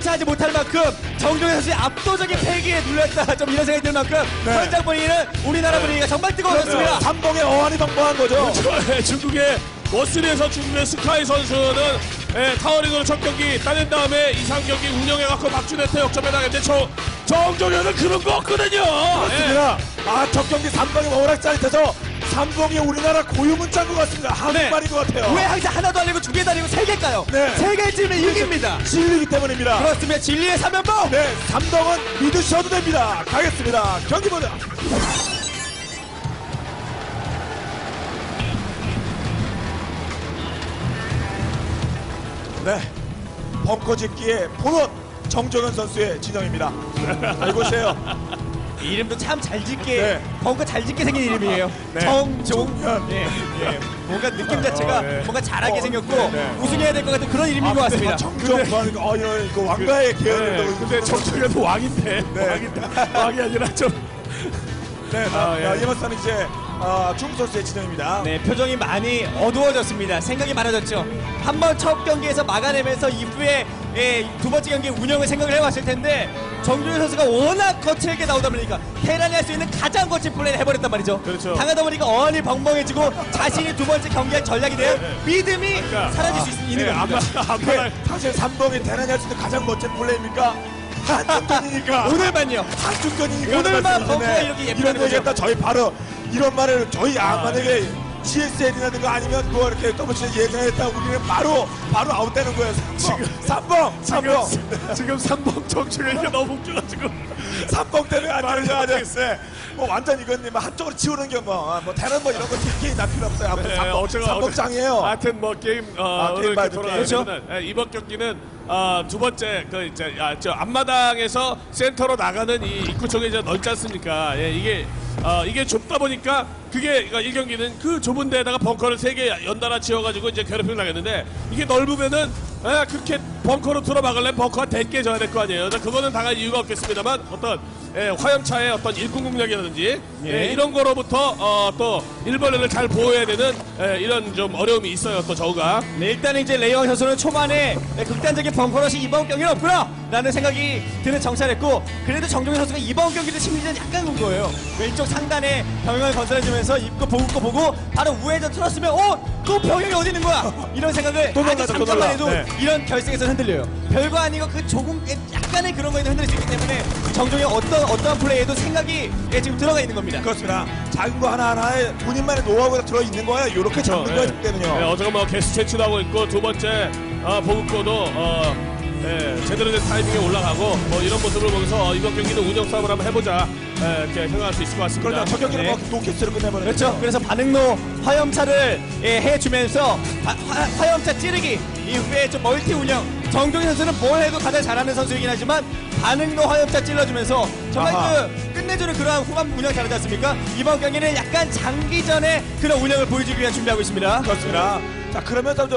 예상하지 못할 만큼 정종현 선수의 압도적인 패기에 눌렸다 좀 이런 생각이 들 만큼 현장 분위기는 우리나라 분위기가 정말 뜨거워졌습니다. 삼봉의 어안이 벙벙한 거죠. 그렇죠. 중국의 워스리에서 중국의 스카이 선수는 타워링으로 첫 경기 따낸 다음에 이상 경기 운영해갖고 박준혜한테 역전에 나갔는데 정종현은 그런 거 없거든요. 그렇습니다. 첫 경기 삼봉이 워낙 짜릿해서 삼봉이 우리나라 고유문자인 것 같습니다. 한국말인 것 같아요. 왜 항상 하나도 아니고 두 개도 아니고 세 개일까요? 네. 세 개쯤에 이깁니다. 진리이기 때문입니다. 그렇습니다. 진리의 3연봉. 네, 삼봉은 믿으셔도 됩니다. 가겠습니다. 경기 보자. 네, 벙커 짓기의 본원 정종현 선수의 진영입니다. 이곳이에요. 이름도 참 잘 짓게 네. 벙커 잘 짓게 생긴 이름이에요. 네. 정종현. 예. 뭔가 느낌 자체가 뭔가 잘하게 생겼고 우승해야 될 것 같은 그런 이름인 것 같습니다. 정종현 이런 그 왕가의 계열을 근데 정종현도 왕인데 왕이 아니라 좀 이번 선은 이제 중국 선수의 진영입니다. 네, 표정이 많이 어두워졌습니다. 생각이 많아졌죠. 한번 첫 경기에서 막아내면서 이후에 두 번째 경기 운영을 생각을 해왔을 텐데 정종현 선수가 워낙 거칠게 나오다 보니까 테란이 할 수 있는 가장 거친 플레이를 해버렸단 말이죠. 그렇죠. 당하다 보니까 어안이 벙벙해지고 자신이 두 번째 경기할 전략에 대한 믿음이 사라질 수 있는 겁니다. 사실 삼봉이 대란이 할 수 있는 가장 멋진 플레이입니까? 한중전이니까. 오늘만요. 한중전이니까. 오늘만 벙커가 이렇게 예쁘다는 이런 거죠. 얘기했다 저희 바로 이런 말을 저희 만약에 GSL이라든가 아니면 뭐 이렇게 WC 예상했다 우리는 바로 아웃되는 거예요. 삼봉. 지금 삼봉 정종현이 너무 웃겨가지고 삼봉 때문에 아니겠어요. 뭐 완전 이건 뭐 한쪽으로 치우는 게 뭐 대란 뭐 이런 거 DK 나 필요 없어요. 아무튼 삼봉장이에요. 하여튼 뭐 게임 게임 봐야 돌아가시면 이번 경기는 두 번째 그 이제 저 앞마당에서 센터로 나가는 이 입구 쪽에 이제 넓지 않습니까? 이게 좁다 보니까 그게 1경기는 그 좁은 데다가 벙커를 3개 연달아 지어가지고 이제 괴롭힘을 나겠는데 이게 넓으면은 그렇게 벙커로 들어막으려면 벙커가 대깨져야 될 거 아니에요. 그거는 당할 이유가 없겠습니다만 어떤 화염차의 어떤 일꾼 공략이라든지 이런 거로부터 또 일벌레를 잘 보호해야 되는 이런 좀 어려움이 있어요. 또 저우가 일단은 이제 레이왕 선수는 초반에 극단적인 벙커러시 이번 경기는 없구나 라는 생각이 드는 정찰했고 그래도 정종현 선수가 이번 경기도 심리전 약간 군 거예요. 왼쪽 상단에 병영을 건설해주면서 입구 보고 바로 우회전 틀었으면 또 병영이 어디 있는 거야 이런 생각을 아주 잠깐만 해도 이런 결승에서 흔들려요. 별거 아니고 그 조금 약간의 그런 거에도 흔들릴 수 있기 때문에 정종현 어떤 플레이에도 생각이 지금 들어가 있는 겁니다. 그렇습니다. 작은 거 하나하나에 본인만의 노하우가 들어있는 거예요. 이렇게 잡는 거예요. 때는요. 어제가 뭐 개수 채취도 하고 있고 두 번째 보급고도 제대로 된 타이밍에 올라가고 뭐 이런 모습을 보면서 이번 경기는 운영 싸움을 한번 해보자 이렇게 생각할 수 있을 것 같습니다. 그렇죠. 첫 경기는 뭐 노캐스로 끝내버렸죠. 그렇죠. 그래서 반응로 화염차를 해주면서 화염차 찌르기 이후에 좀 멀티 운영 정종현 선수는 뭘 해도 가장 잘하는 선수이긴 하지만 반응로 화염차 찔러주면서 정말 끝내주는 그러한 후반 운영 잘하지 않습니까? 이번 경기는 약간 장기전의 그런 운영을 보여주기 위한 준비하고 있습니다. 그렇습니다. 자 그러면서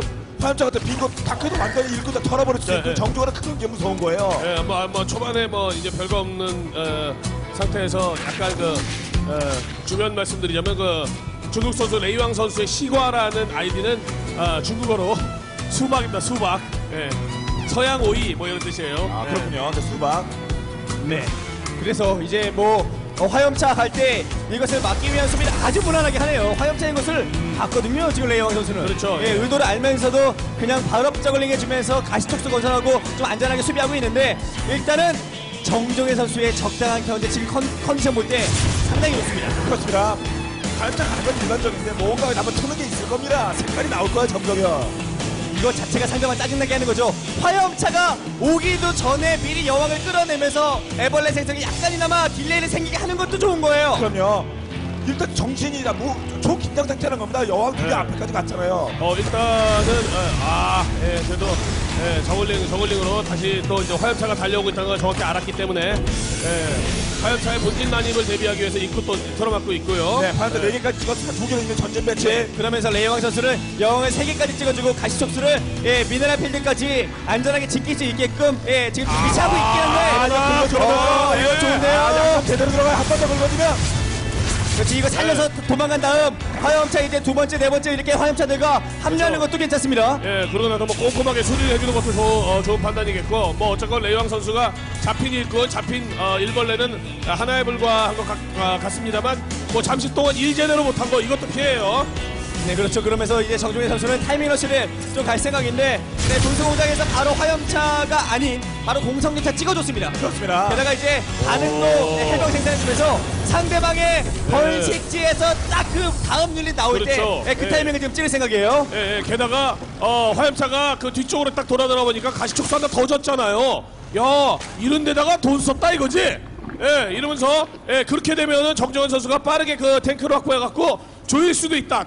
화염차 같은 빈곳 다크도 완전히 일꾼 다 털어버릴 수 있고 정조가 그런 게 무서운 거예요. 뭐 초반에 뭐 이제 별거 없는 상태에서 약간 주변 말씀드리자면 중국 선수 레이왕 선수의 시과라는 아이디는 중국어로 수박입니다. 수박. 서양 오이 뭐 이런 뜻이에요. 그렇군요. 수박. 네. 그래서 이제 뭐 화염차 갈 때 이것을 막기 위한 수비를 아주 무난하게 하네요. 화염차인 것을 봤거든요. 지금 레이왕 선수는. 그렇죠. 의도를 알면서도 그냥 발업 저글링 해주면서 가시촉수 건설하고 좀 안전하게 수비하고 있는데 일단은 정종현 선수의 적당한 견제 지금 컨디션 볼 때 상당히 좋습니다. 그렇습니다. 화염차 가는 건 일반적인데 뭔가 한번 트는 게 있을 겁니다. 색깔이 나올 거야 정종현. 이거 자체가 상대방 짜증나게 하는 거죠. 화염차가 오기도 전에 미리 여왕을 끌어내면서 애벌레 생성이 약간이나마 딜레이를 생기게 하는 것도 좋은 거예요. 그럼요. 일단 정신이 초긴장 상태라는 겁니다. 여왕 두개 앞에까지 갔잖아요. 일단은 그래도 저글링으로 다시 또 이제 화염차가 달려오고 있다는 걸 정확히 알았기 때문에 화염차의 본진 난입을 대비하기 위해서 입구 또 틀어막고 있고요. 네, 화염차 4개까지 찍었으면 2개는 있는 전진 배치. 그러면서 레이왕 선수는 여왕을 3개까지 찍어주고 가시촉수를 미네랄 필드까지 안전하게 지킬 수 있게끔 지금 위치하고 있긴 한데 이거 좋은데요. 이거 좋은데요. 제대로 들어가요. 한 번 더 긁어주면 그렇지, 이거 살려서 도망간 다음 화염차 이제 두 번째, 네 번째 이렇게 화염차들과 합류하는 것도 괜찮습니다. 예, 그러고 나서 뭐 꼼꼼하게 수리를 해주는 것도 좋은 판단이겠고, 뭐 어쨌건 레이왕 선수가 잡힌 일꾼, 잡힌 일벌레는 하나에 불과한 것 같습니다만, 뭐 잠시 동안 일 제대로 못한 거 이것도 피해요. 네, 그렇죠. 그러면서 이제 정종현 선수는 타이밍 러시를 좀 갈 생각인데, 네, 동승공장에서 바로 화염차가 아닌 바로 공성전차 찍어줬습니다. 그렇습니다. 게다가 이제 반응로 해병 생산해주면서 상대방의 벌식지에서 딱 그 다음 윤리 나올 그렇죠. 때 그 타이밍을 지금 찍을 생각이에요. 예, 예, 게다가 화염차가 그 뒤쪽으로 딱 돌아들어 보니까 가시촉수 하나 더 졌잖아요. 야, 이런 데다가 돈 썼다 이거지? 예, 이러면서 그렇게 되면은 정정현 선수가 빠르게 그 탱크를 확보해갖고 조일 수도 있다.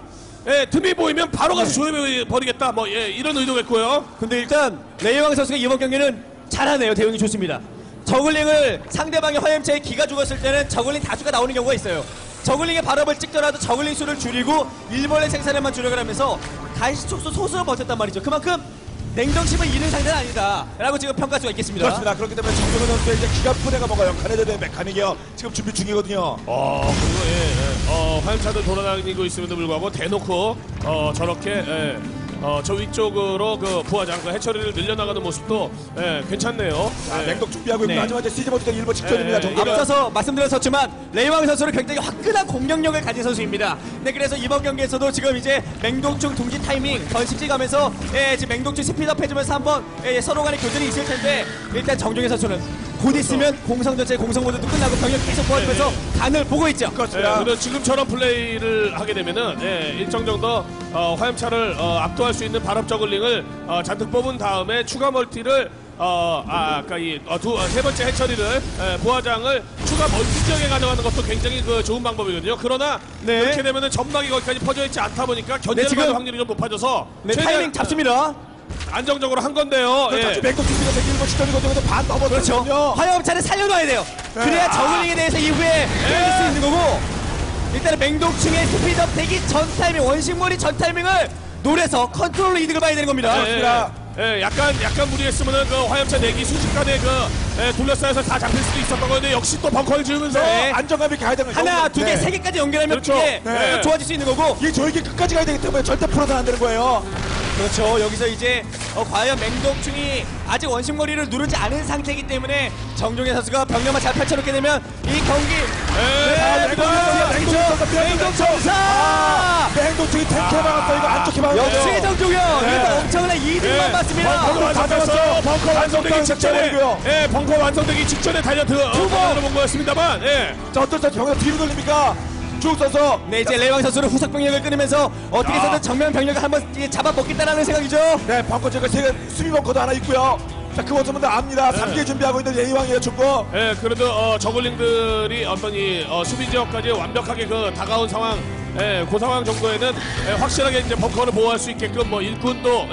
예, 틈이 보이면 바로 가서 조여버리겠다. 뭐 이런 의도겠고요. 근데 일단 레이왕 선수가 이번 경기는 잘하네요. 대응이 좋습니다. 저글링을 상대방의 화염차에 기가 죽었을 때는 저글링 다수가 나오는 경우가 있어요. 저글링의 발업을 찍더라도 저글링 수를 줄이고 일벌레 생산에만 주력을 하면서 가시촉수 소수로 버텼단 말이죠. 그만큼 냉정심을 잃은 상대는 아니다 라고 지금 평가할 수가 있겠습니다. 그렇습니다. 그렇기 때문에 정정현 선수의 이제 기가 푸대가 뭔가 역할에 대한 메카닉이요. 지금 준비 중이거든요. 그리고 화염차들 돌아다니고 있음에도 불구하고 대놓고 저렇게 저 위쪽으로 그 부하장 그 해처리를 늘려나가는 모습도 괜찮네요. 자, 냉동 준비하고 있고 네. 하지만 이제 시즌 모드가 일본 직전입니다. 정정현. 앞서서 말씀드렸었지만 레이왕 선수는 굉장히 화끈한 공격력을 가진 선수입니다. 네, 그래서 이번 경기에서도 지금 이제 맹독충 둥지 타이밍 번식지 가면서 지금 맹독충 스피드업 해주면서 한번 서로 간의 교전이 있을 텐데 일단 정종현 선수는 곧 있으면 공성전체 공성모드도 끝나고 병력 계속 도와주면서 간을 보고 있죠. 그렇습니다. 그래서 지금처럼 플레이를 하게 되면은 일정 정도 화염차를 압도할 수 있는 발업 저글링을 잔뜩 뽑은 다음에 추가 멀티를 아까 세 번째 해처리를 부하장을 추가 멀티 지역에 가져가는 것도 굉장히 좋은 방법이거든요. 그러나 네. 이렇게 되면은 점막이 거기까지 퍼져 있지 않다 보니까 견제를 지금- 받을 확률이 좀 높아져서 네, 최대한 타이밍 잡습니다. 안정적으로 한 건데요. 그렇죠. 냉동 준비가 되기 일본 직전이거든요. 반 넘었거든요. 그렇죠. 화염차를 살려놔야 돼요. 그래야 저글링에 대해서 이후에 때릴 수 있는 거고 일단은 맹독충의 스피드업 되기 전 타이밍 원심몰이 전 타이밍을 노려서 컨트롤로 이득을 봐야 되는 겁니다. 그렇습니다. 약간 무리했으면은 그 화염차 내기 순식간에 둘러싸여서 다 잡힐 수도 있었던 건데 역시 또 벙커를 지으면서 네. 안정감 있게 가야 되는 거죠. 하나, 두 개, 네. 세 개까지 연결하면 그렇죠. 그게 네. 좋아질 수 있는 거고. 이게 저에게 끝까지 가야 되기 때문에 절대 풀어서는 안 되는 거예요. 그렇죠. 여기서 이제 과연 맹독충이 아직 원심거리를 누르지 않은 상태이기 때문에 정종현 선수가 병력만 잘 펼쳐놓게 되면 이 경기 맹독청사 행동충이 탱크에 막았어. 이거 안쪽에 막았어. 역시 정종현 네. 일단 엄청난 이득만 받습니다. 벙커 완성됐어요. 벙커 완성되기 직전에 잡아버리고요. 벙커 완성되기 직전에 달려본 거였습니다만 자, 어떤 선수 병력 뒤로 돌립니까? 쭉 서서. 네, 이제 레이왕 선수는 후속 병력을 끊으면서 어떻게 해서든 정면 병력을 한번 잡아먹겠다는 생각이죠. 네, 벙커 제가 수비 벙커도 하나 있고요. 자, 그 모습은 압니다. 3개 준비하고 있는 예의왕이에요, 축구. 그래도 저글링들이 어떤 수비 지역까지 완벽하게 다가온 상황, 그 상황 정도에는 확실하게 이제 벙커를 보호할 수 있게끔 뭐 일꾼도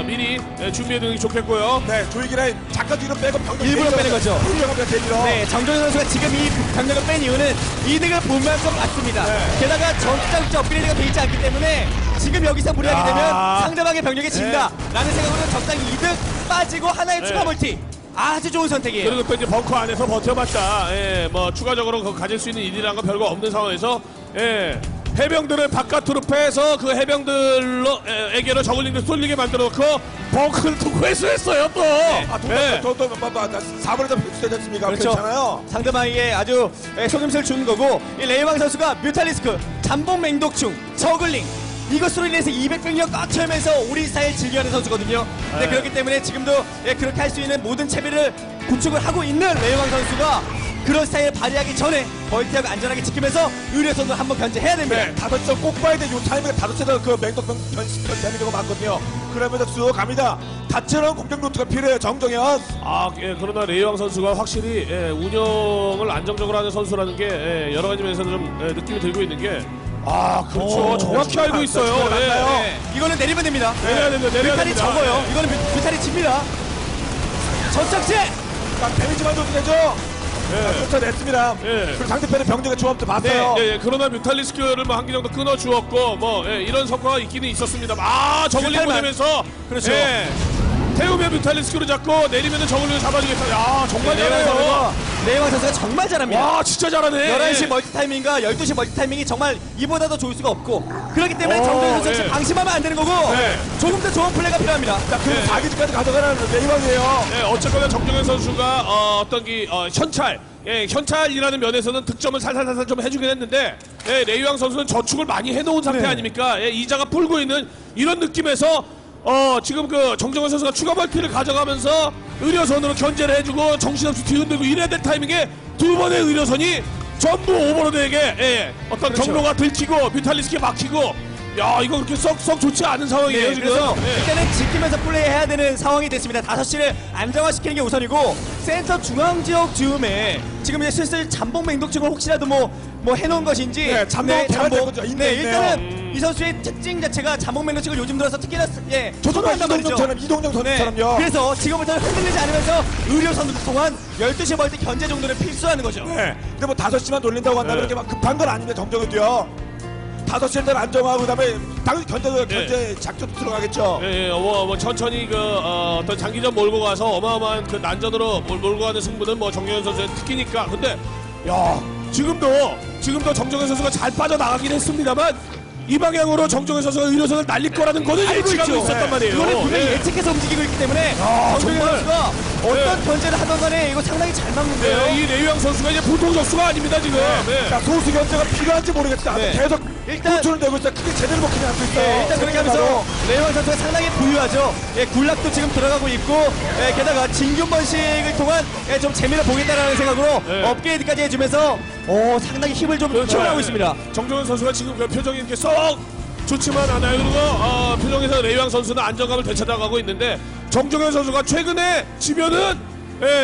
미리 준비해두는 게 좋겠고요. 네, 조이기라인 잠깐 뒤로 빼고 병력 일부러 빼는 거죠. 일부러 대기로. 네, 정종현 선수가 지금 이 병력을 뺀 이유는 이득을 볼 만큼 맞습니다. 네. 게다가 전투장 업그레이드가 되어 있지 않기 때문에 지금 여기서 무리하게 되면 상대방의 병력이 진다 라는 생각으로 적당히 이득 빠지고 하나의 추가 멀티 아주 좋은 선택이에요. 그리고 또 이제 벙커 안에서 버텨봤자 뭐 추가적으로 가질 수 있는 일이란 건 별거 없는 상황에서 해병들을 바깥으로 빼서 그 해병들에게로 저글링들 쏠리게 만들어놓고 벙커를 두고 회수했어요 또. 또 4번에다 배치되지 않습니까? 그렇죠. 괜찮아요. 상대방에게 아주 속임수를 주는 거고 이 레이왕 선수가 뮤탈리스크, 잠복 맹독충, 저글링 이것으로 인해서 200병력 꽉 채우면서 우리 스타일 즐겨하는 선수거든요. 네, 그렇기 때문에 지금도 그렇게 할 수 있는 모든 채비를 구축을 하고 있는 레이왕 선수가 그런 스타일을 발휘하기 전에 멀티하고 안전하게 지키면서 의료선을 한번 견제해야 됩니다. 네, 5점 꼭 봐야 돼. 요 타이밍에 5채도 그 맹독병 변시되는 경우가 많거든요. 그러면서 쭉 갑니다. 다채로운 공격 루트가 필요해요, 정정현. 그러나 레이왕 선수가 확실히 운영을 안정적으로 하는 선수라는 게 여러 가지 면에서 좀 느낌이 들고 있는 게 그렇죠. 정확히 알고 있어요. 이거는 내리면 됩니다. 내려야 됩니다. 내려야 뮤탈이 됩니다. 적어요. 이거는 뮤탈이 집니다. 전착제! 데미지만 줘도 되죠? 쫓아냈습니다. 그리고 상대편의 병력의 조합도 봤어요. 그러나 뮤탈리스크를 뭐 한 개 정도 끊어 주었고 뭐 이런 성과가 있기는 있었습니다. 저글링 뮤탈만. 보내면서 그렇죠. 태우면 뮤탈리스크로 잡고 내리면은 저글링을 잡아주겠다. 야 정말 잘해요. 레이왕 선수가 정말 잘합니다. 와 진짜 잘하네. 11시 멀티 타이밍과 12시 멀티 타이밍이 정말 이보다 더 좋을 수가 없고 그렇기 때문에 오, 정동현 선수 역시 예. 방심하면 안 되는 거고 네. 조금 더 좋은 플레이가 필요합니다. 자, 그리고 자기집까지 가져가는 레이왕이에요. 네, 어쨌거나 정종현 선수가 어떤 현찰, 현찰이라는 면에서는 득점을 살살살살 좀 해주긴 했는데 레이왕 선수는 저축을 많이 해놓은 상태 네. 아닙니까? 이자가 풀고 있는 이런 느낌에서 지금 그 정종현 선수가 추가 멀티를 가져가면서 의료선으로 견제를 해주고 정신없이 뒤흔들고 이래야 될 타이밍에 두 번의 의료선이 전부 오버로드에게 어떤 그렇죠. 경로가 들키고 뮤탈리스크에 막히고 야 이거 그렇게 썩 좋지 않은 상황이에요 네, 지금. 그래서 예. 일단은 지키면서 플레이해야 되는 상황이 됐습니다. 5시를 안정화시키는 게 우선이고 센터 중앙 지역 즈음에 지금 이제 슬슬 잠복 맹독증을 혹시라도 뭐 해놓은 것인지 네, 잠복 개발된 거죠. 있네요. 일단은 이 선수의 특징 자체가 잠복 맹독증을 요즘 들어서 특히나 저도 선호한단 말이죠. 이동정 선수처럼요. 그래서 지금부터는 흔들리지 않으면서 의료선을 통한 12시 멀티 견제 정도는 필수하는 거죠. 네. 근데 뭐 5시만 돌린다고 한다면 네. 이렇게 막 급한 건 아닌데 정정은요. 5시 일단 안정하고 그다음에 당연히 견제 작전도 들어가겠죠. 뭐 천천히 어떤 장기전 몰고 가서 어마어마한 그 난전으로 몰고 가는 승부는 뭐 정정현 선수의 특기니까. 근데 야 지금도 정정현 선수가 잘 빠져나가긴 했습니다만 이 방향으로 정정현 선수가 의료선을 날릴 거라는 거는 예측하고 있었단 말이에요. 그거를 분명히 네. 예측해서 움직이고 있기 때문에 정동현 정말. 선수가 어떤 견제를 하던 간에 이거 상당히 잘 막는데요. 네, 이 레이왕 선수가 이제 보통 적수가 아닙니다 지금. 네. 자, 소수 견제가 필요한지 모르겠다. 네. 계속 일단- 고초를 내고 있어. 크게 제대로 먹히지 않고 있어요. 네, 일단 그렇게 하면서 레이왕 선수가 상당히 부유하죠. 굴락도 지금 들어가고 있고 게다가 진균 번식을 통한 좀 재미를 보겠다라는 생각으로 네. 업그레이드까지 해주면서 상당히 힘을 좀 키워나가고 있습니다. 정정현 선수가 지금 그 표정이 이렇게 썩 좋지만 않아요. 그리고 표정에서 레이왕 선수는 안정감을 되찾아가고 있는데 정정현 선수가 최근에 지면은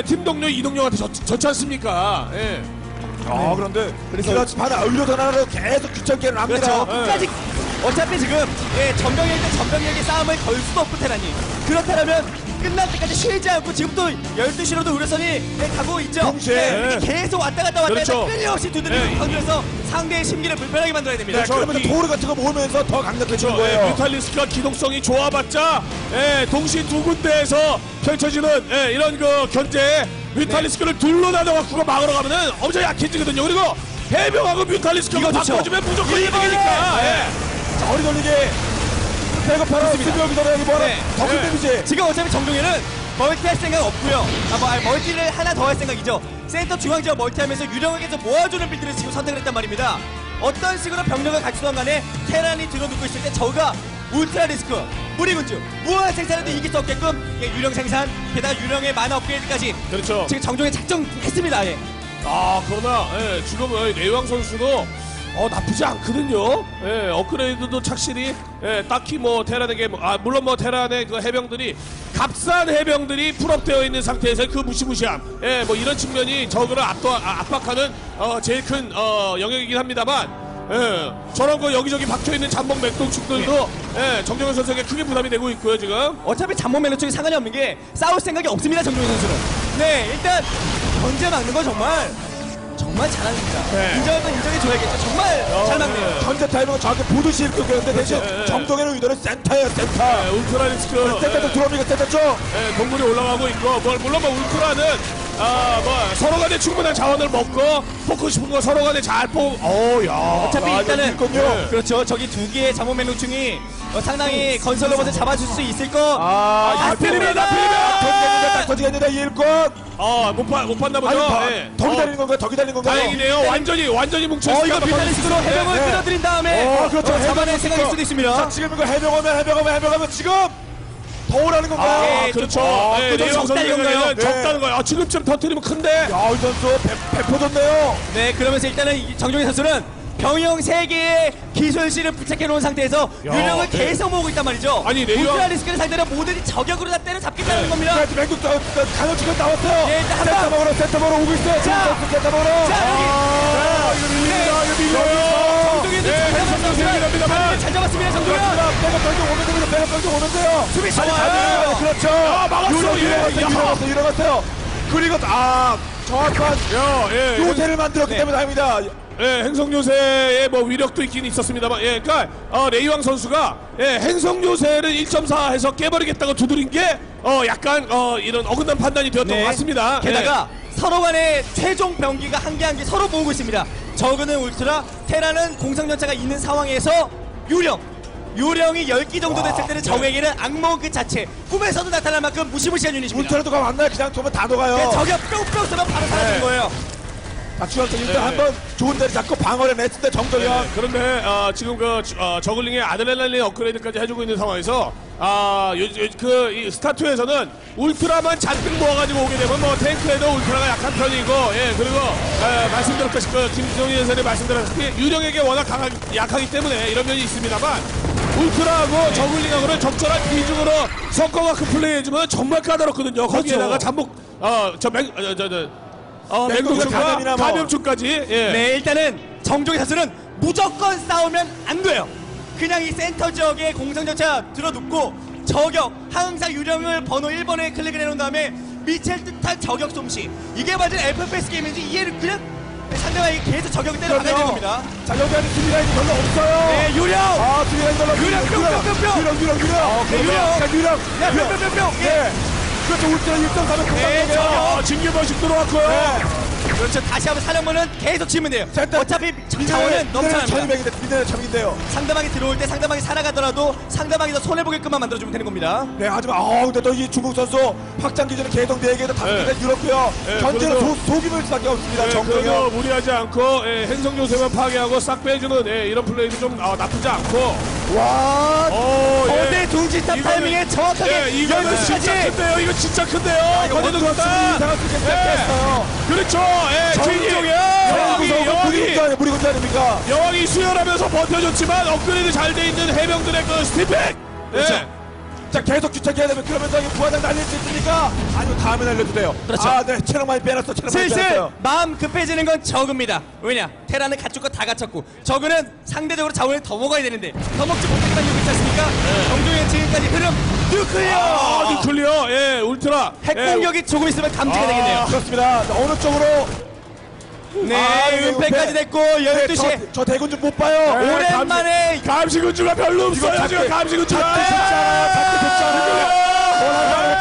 팀 동료 이동료한테 졌지 않습니까? 예. 그런데 그래서 하나 의료선 하나로 계속 귀찮게 합니다. 그렇죠. 네. 끝까지 어차피 지금 전병일 때 전병력의 싸움을 걸 수도 없고 테란이 그렇다면 끝날 때까지 쉬지 않고 지금도 12시로도 의료선이 가고 있죠. 동시에. 이렇게 계속 왔다 갔다 그렇죠. 끊임없이 두드리고 네. 건드려서 상대의 심기를 불편하게 만들어야 됩니다. 네, 그러면 도루 같은 거 모으면서 더 강력해지는 거예요. 뮤탈리스크가 기동성이 좋아봤자 동시 두 군데에서 펼쳐지는 이런 그 견제 뮤탈리스크를 둘로 나눠갖고 막으러 가면은 엄청 약해지거든요. 그리고 해병하고 뮤탈리스크가 이거 좋죠. 바꿔주면 무조건 이번에! 이득이니까. 자, 어리걸리게 배고파라 수비하기 전에 뭐라 네. 더큰 데미지. 지금 어차피 정동현은 멀티할 생각 없고요. 멀티를 하나 더 할 생각이죠. 센터 중앙 지역 멀티하면서 유령에게서 모아주는 빌드를 지금 선택을 했단 말입니다. 어떤 식으로 병력을 갖추던 간에 테란이 들어눕고 있을 때 저가 울트라 리스크, 무리군주, 무한 생산에도 이길 수 없게끔 유령 생산, 게다가 유령의 만화 업그레이드까지 그렇죠. 지금 정종에 작정했습니다. 그러나 지금 레이왕 선수도 나쁘지 않거든요. 업그레이드도 착실히 딱히 뭐 테란에게 물론 뭐 테란의 그 해병들이 값싼 해병들이 풀업되어 있는 상태에서 그 무시무시함 뭐 이런 측면이 저그를 압박하는 제일 큰 영역이긴 합니다만 저런 거 여기저기 박혀있는 잠복 맥동축들도 정정현 선수에게 크게 부담이 되고 있고요 지금. 어차피 잠복 멜로 쪽이 상관이 없는 게 싸울 생각이 없습니다. 정종현 선수는. 네, 일단 견제 막는 거 정말 잘합니다. 네. 인정은 인정해줘야겠죠. 정말 잘 막네요. 현재 타이밍은 저한테 보듯이 이렇게 그런데 대신 정동현의 의도는 센터예요, 센터. 울트라 리스크 센터 쪽 들어옵니까, 센터 쪽. 동물이 올라가고 있고 물론 뭐 울트라는 서로 간에 충분한 자원을 먹고 뽑고 싶은 거 서로 간에 잘 어차피 일단은 있군요. 그렇죠. 저기 두 개의 잠복 멜로충이 상당히 건설 로봇을 잡아줄 수 있을 거. 나필입니다. 딱 터지겠는데 일권. 못 봤나 보죠. 더 기다리는 건가요? 더 기다리는 건가요? 다행이네요. 완전히 뭉쳐있어요. 이거 뮤탈리스크로 해병을 네. 끌어들인 다음에 그렇죠. 잡아낼 생각일 수도 자, 있습니다. 지금 이거 해병하면 지금 더 오라는 건가요? 그렇죠. 그것도 레이왕 적다 이건가요? 선수에게는 적다는 거예요. 지금쯤 터트리면 큰데. 야, 이 선수 배포졌네요. 네, 그러면서 일단은 정종현 선수는 병영 3개의 기술실을 부착해 놓은 상태에서 유령을 네. 계속 모으고 있단 말이죠. 아니, 레이왕- 울트라 리스크를 상대로 모든 저격으로 다 때려잡겠다는 겁니다. 자, 맹독 간헐치가 나왔어요. 네, 일단 한 센터 방. 센터 먹으러 오고 있어요. 지금 자. 선수 센터 먹으러. 자, 여기. 이거 밀립니다. 이거 밀려요. 정종현 네, 선수가 잘 잡았습니다. 정종현. 배가 병력 오면 됩니다. 배가 병력 오면 돼요. 수비 잘 좋아요. 가요. 그렇죠. 막았어. 일어났어요. 그리고 정확한 예. 요새를 만들었기 네. 때문에 다행입니다. 예, 행성 요새의 뭐 위력도 있긴 있었습니다만, 예, 그러니까 레이왕 선수가 예, 행성 요새를 1.4 해서 깨버리겠다고 두드린 게 약간 이런 어긋난 판단이 되었던 것 같습니다. 게다가 서로 간의 최종 병기가 한 개 서로 모으고 있습니다. 저그는 울트라, 테라는 공성전차가 있는 상황에서 유령이 10기 정도 됐을 때는 적에게는 악몽 그 자체, 꿈에서도 나타날 만큼 무시무시한 유닛입니다. 울트라도 가면 안 나요. 그냥 두면 다 녹아요. 적이 뿅뿅 쓰면 바로 사라지는 거예요. 중앙선 일단 한번 좋은 자리 잡고 방어를 냈을 때 정도면 네, 그런데 지금 저글링의 아드레날린 업그레이드까지 해주고 있는 상황에서 이 스타2에서는 울트라만 잔뜩 모아가지고 오게 되면 뭐 탱크에도 울트라가 약한 편이고, 예, 그리고 말씀드렸다시피 김성희 해설이 말씀드렸다시피 유령에게 워낙 약하기 때문에 이런 면이 있습니다만, 울트라하고 저글링하고는 적절한 비중으로 섞어갖고 플레이해주면 정말 까다롭거든요. 거기에다가 잠복 맹독충과 감염충까지. 예. 네, 일단은 정종희 선수는 무조건 싸우면 안 돼요. 그냥 이 센터 지역에 공성전차 들어눕고 저격, 항상 유령을 번호 1번에 클릭을 해놓은 다음에 미칠 듯한 저격 솜씨, 이게 맞은 FPS 게임인지 이해를 그냥 상대방이 계속 저격을 때려 박아야 되는 겁니다. 자, 여기에는 수비 라인이 별로 없어요. 네, 유령! 수비 라인 별로 유령, 뿅뿅뿅뿅! 유령. 야, 뿅뿅뿅뿅! 네. 그렇죠. 울트라 1.4면 네, 금방 진규번식 들어왔고요. 네. 그렇죠. 다시 한번 사령부는 계속 치면 돼요. 어차피 자원은 넘쳐납니다. 1200인데 미네는 적인데요. 상대방이 들어올 때 상대방이 살아가더라도 상대방이 더 손해보게끔만 만들어주면 되는 겁니다. 네, 하지만 근데 또 이 중국 선수 확장 기준은 계속 4개도 5개가 줄었고요. 현재는 속임을 수밖에 없습니다. 정정이 그래도 무리하지 않고 행성 요새만 파괴하고 싹 빼주는 이런 플레이도 좀 나쁘지 않고. 와, 거대 둥지탑 타이밍에 정확하게 이거는 진짜 12시까지 큰데요. 이거 진짜 큰데요. 거대도 좋다. 이상할 수 있겠어요. 그렇죠. 무리군자 아닙니까? 여왕이 수혈하면서 버텨줬지만 업그레이드 잘 돼 있는 해병들의 그 스티팩. 그렇죠. 자, 계속 주착해야 되면 그러면서 부하장 날릴 수 있으니까 아니면 다음에 날려도 돼요. 그렇죠. 네, 체력 많이 빼놨어. 슬슬 마음 급해지는 건 저그입니다. 왜냐? 테라는 갖출 거 다 갖췄고 저그는 상대적으로 자원을 더 먹어야 되는데 더 먹지 못했다는 이유가 있지 않습니까? 정종의 지금까지 흐름 뉴클리어! 뉴클리어. 예, 울트라. 핵공격이 조금 있으면 감지가 되겠네요. 그렇습니다. 어느 쪽으로? 네, 은폐까지 됐고 12시에 저 대군 좀 못 봐요. 오랜만에 감시군주가 별로 없어요. 지금 감시군주가.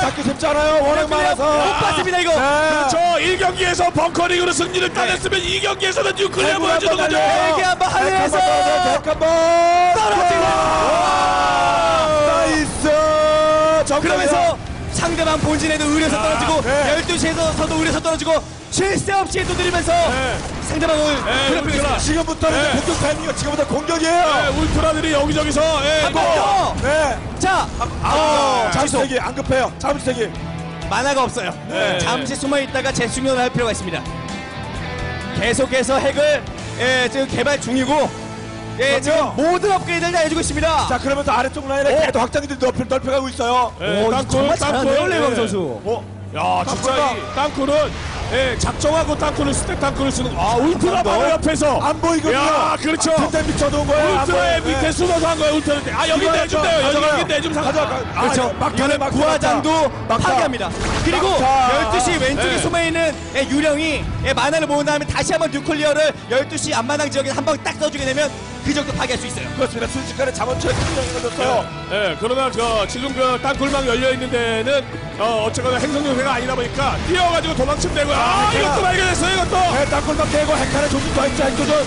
잡기 쉽지 않아요. 워낙 많아서. 못 봤습니다 이거. 그렇죠. 1경기에서 벙커링으로 승리를 따냈으면 2경기에서는 뉴클리어 보여주는 거죠. 세게 한번 하늘에서 떨어지고. 나이스. 그러면서 상대방 본진에도 의료선 떨어지고 12시에서도 의료선 떨어지고 쉴 새 없이 두드리면서 상대방을 괴롭히고 지금부터는 공격 타이밍이요. 지금부터 공격이에요. 울트라들이 여기저기서 한 번 더. 네. 자, 잠시 대기 안 급해요. 잠시 대기. 만화가 없어요. 네. 잠시 숨어 있다가 재충전을 할 필요가 있습니다. 계속해서 핵을 지금 개발 중이고 지금 모든 업그레이드를 다 해주고 있습니다. 자, 그러면서 아래쪽 라인에 계속 확장기들이 넓혀가고 있어요. 정말 잘하네요, 레이왕 선수. 야, 진짜 이 땅굴은 작정하고 땅굴을 스택 땅굴을 쓰는 울트라 바로 옆에서 안 보이거든요. 야, 그렇죠. 진짜 미쳐놓은 거예요. 울트라의 밑에 숨어서 한 거예요. 울트라한테 여기 내준대요. 여기 내주면 상관. 그렇죠. 이거는 부하장도 파괴합니다. 그리고 12시 왼쪽에 숨어있는 유령이 만화를 모은 다음에 다시 한번 뉴클리어를 12시 앞마당 지역에 한 방 딱 써주게 되면 그 정도 파괴할 수 있어요. 그렇습니다. 순식간에 자원처에 큰장이 걸렸어요. 그러나 지금 그 땅굴망 열려 있는 데는 어쨌거나 행성요새가 아니다 보니까 뛰어가지고 도망치면 되고요. 이것도 발견했어요. 이것도. 땅굴만 깨고 핵탄에 조준 더 했죠. 핵조준.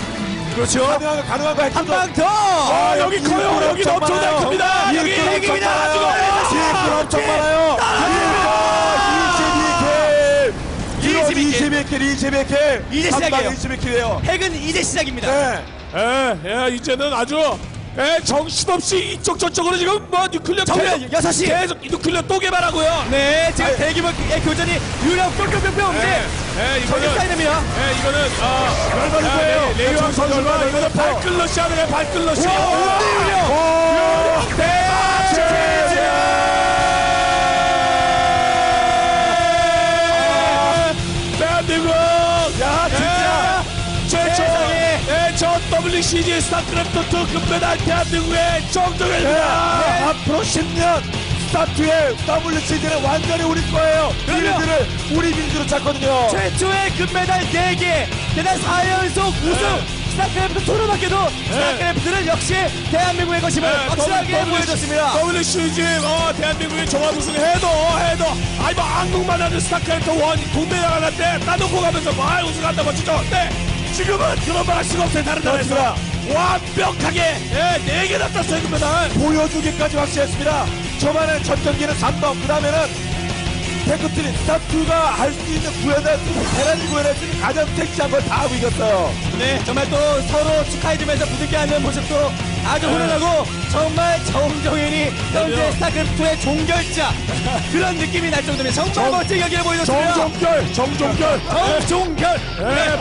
그렇죠. 가능한 거 핵조준. 한 방 더. 여기 커요. 여기 엄청나게 큽니다. 여기 핵입니다. 지금 엄청 많아요. 22킬. 이제 시작이에요. 22킬이에요. 핵은 이제 시작입니다. 네. 이제는 아주 정신없이 이쪽 저쪽으로 지금 뭐 뉴클리어 정면 6시 계속 뉴클리어 또 개발하고요. 네, 지금 대규모 교전이 유령 뿅뿅뿅뿅 이거는 사이됩니다. 이거는 열받을 레이왕 선수가 이거는 발클러시 하네요. 발클러시. 대한민국. 야, 진짜 저 WCG 스타크래프트2 금메달 대한민국의 정정입니다. 앞으로 10년 스타트의 WCG는 완전히 우리 거예요. 우리 빌드로 찾거든요. 최초의 금메달 4개, 대단 4연속 우승 스타크래프트 2를 맡겨도 스타크래프트는 역시 대한민국의 것임을 확실하게 보여줬습니다. WCG 대한민국이 종합 우승 해도 아이 뭐 한국만 하는 스타크래프트 1 동네 나갈 때 따놓고 가면서 막 우승한다 멋지죠. 근데 지금은 그런 말 할 수가 없어요. 다른 나라에서 완벽하게 4개나 땄어요. 금메달 보여주기까지 확실했습니다. 초반에 첫 경기는 3번, 그 다음에는 테크트리 스타2가 할 수 있는 구현을 테란이 구현할 수 있는 가장 섹시한 걸 다 하고 이겼어요. 네, 정말 또 서로 축하해주면서 부딪게 하는 모습도 아주 훈훈하고 정말 정종현이 현재 스타크래프트의 종결자 그런 느낌이 날 정도면 정말 멋진 경기를 보여줬습니다. 정종결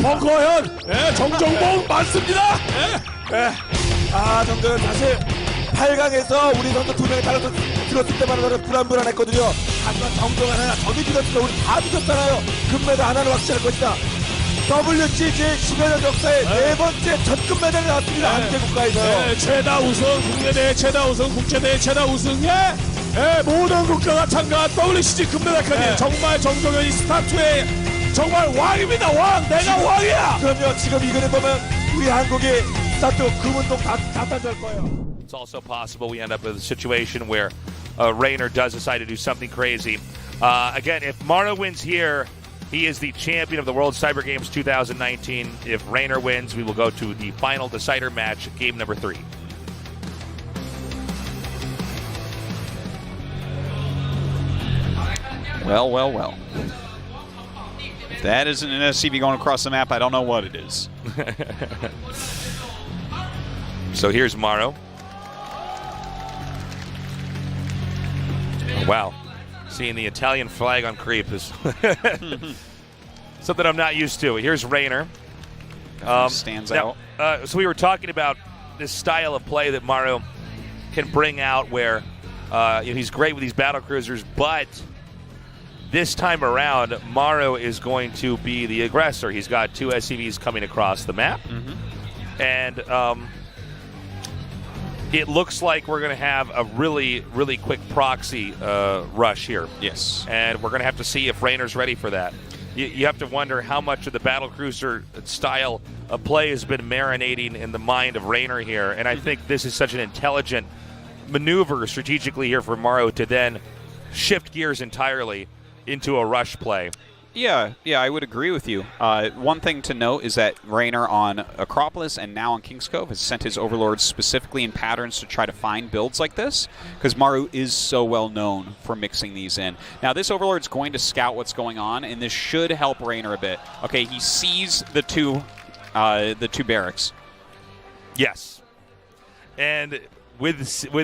벙커현 정종봉 많습니다. 정도는 사실 8강에서 우리 선수 2명이 달라서 들었을 때만 해도 불안했거든요. 하지만 정정 하나 저도 믿었어요. 우리 다 믿었잖아요. 금메달 하나는 확실할 것이다. WCG 10여 년 역사의 4번째 첫 금메달이 나왔습니다. 한개 국가에서요. 최다 우승, 국내대회 최다 우승, 국제대회 최다 우승에 모든 국가가 참가한 WCG 금메달까지 정말 정종현이 스타2의 정말 왕입니다. 왕! 내가 왕이야! 그럼요. 지금 이 그림 보면 우리 한국이 스타2 금운동 다 딴줄 거예요. It's also possible we end up with a situation where Raynor does decide to do something crazy. Again, if Mara wins here, he is the champion of the World Cyber Games 2019. If Raynor wins, we will go to the final decider match, game number 3. Well. If that isn't an SCV going across the map, I don't know what it is. So here's Morrow. Wow. Seeing the Italian flag on creep is something I'm not used to. Here's Raynor. Stands now, out. So we were talking about this style of play that Morrow can bring out where he's great with these battle cruisers, but this time around, Morrow is going to be the aggressor. He's got 2 SCVs coming across the map. And it looks like we're going to have a really, really quick proxy rush here. Yes. And we're going to have to see if Raynor's ready for that. You have to wonder how much of the battlecruiser style of play has been marinating in the mind of Raynor here. And I think this is such an intelligent maneuver strategically here for Morrow to then shift gears entirely into a rush play. Yeah, I would agree with you. One thing to note is that Raynor on Acropolis and now on King's Cove has sent his overlords specifically in patterns to try to find builds like this, because Maru is so well known for mixing these in. Now, this overlord's going to scout what's going on, and this should help Raynor a bit. Okay, he sees the two barracks. Yes, and with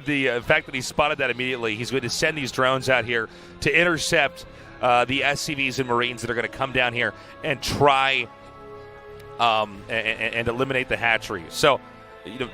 the fact that he spotted that immediately, he's going to send these drones out here to intercept the SCVs and Marines that are going to come down here and try and eliminate the hatchery. So,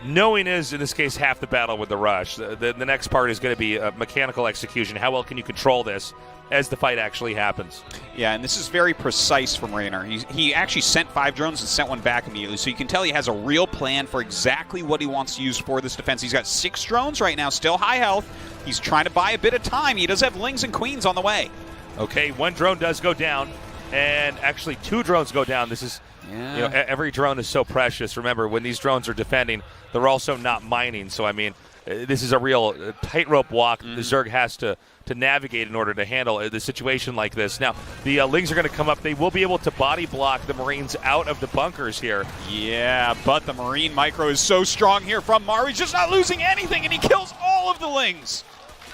knowing is, in this case, half the battle with the rush. The next part is going to be mechanical execution. How well can you control this as the fight actually happens? Yeah, and this is very precise from Raynor. He actually sent 5 drones and sent one back immediately, so you can tell he has a real plan for exactly what he wants to use for this defense. He's got 6 drones right now, still high health. He's trying to buy a bit of time. He does have Lings and Queens on the way. Okay, 1 drone does go down, and actually 2 drones go down. This is, every drone is so precious. Remember, when these drones are defending, they're also not mining. So, I mean, this is a real tightrope walk the Zerg has to navigate in order to handle the situation like this. Now, the Lings are going to come up. They will be able to body block the Marines out of the bunkers here. Yeah, but the Marine micro is so strong here from Maru. He's just not losing anything, and he kills all of the Lings.